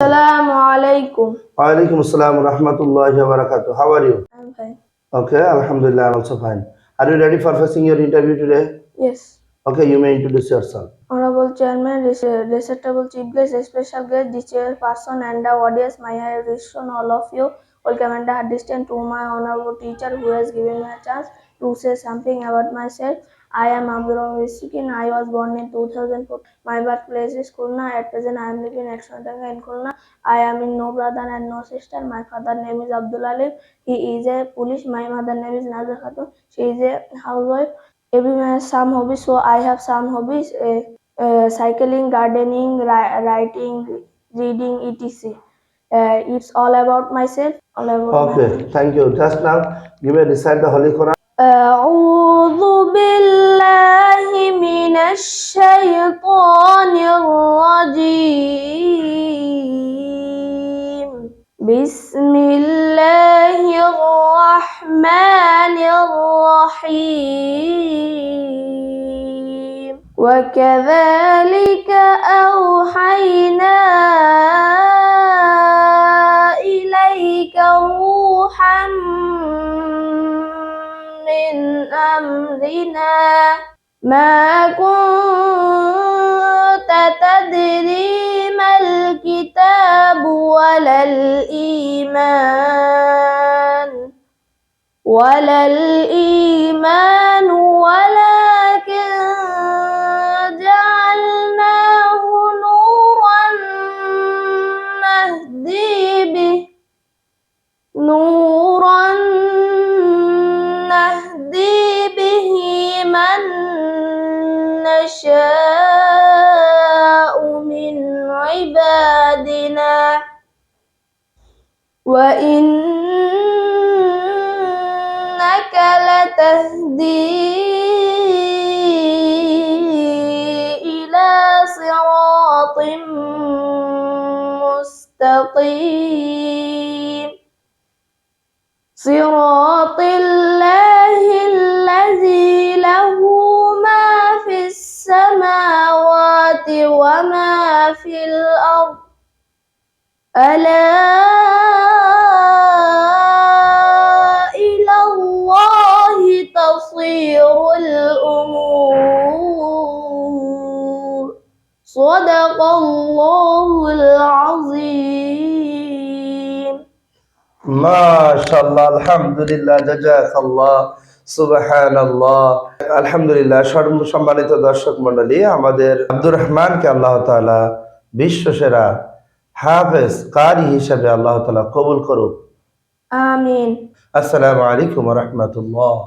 Assalamu alaikum. Walaikum assalam wa rahmatullahi wa barakatuh. How are you? I'm fine. Okay, Alhamdulillah, I'm also fine. Are you ready for facing your interview today? Yes. Okay, you may introduce yourself. Honorable Chairman, respectable Chief Guest, special guest, the chairperson and the audience, my on all of you. Welcome and a distance to my honorable teacher who has given me a chance to say something about myself. I am Abdul Sikin. I was born in 2004. My birthplace is Khulna. At present, I am living at Santanga in Khulna. I am in no brother and no sister. My father name is Abdul Alim. He is a police. My mother name is Nazar Khatun. She is a housewife. Everyone has some hobbies, so I have some hobbies: cycling, gardening, writing, reading, etc. It's all about myself. All about Okay, thank you. Just now, you may recite the Holy Quran. أعوذ بالله من الشيطان الرجيم بسم الله الرحمن الرحيم وكذلك أوحينا إليك روحا من أمرنا ما كنت تدري ما الكتاب ولا الإيمان ولكن جعلناه نورا نهدي به من نشاء من عبادنا وإنك لتهدي إلى صراط مستقيم صراط الله الذي له ما في السماوات وما في الأرض ألا إلى الله تصير الأمور صدق الله العظيم. মাশাআল্লাহ, আলহামদুলিল্লাহ, জাযাকাল্লাহ, সুবহানাল্লাহ। আলহামদুলিল্লাহ। সম্মানিত দর্শক মণ্ডলী, আমাদের আব্দুর রহমানকে আল্লাহ তাআলা বিশ্বসেরা হাফেজ কারি হিসেবে আল্লাহ তাআলা কবুল করুক। আমিন। আসসালামু আলাইকুম ওয়া রাহমাতুল্লাহ।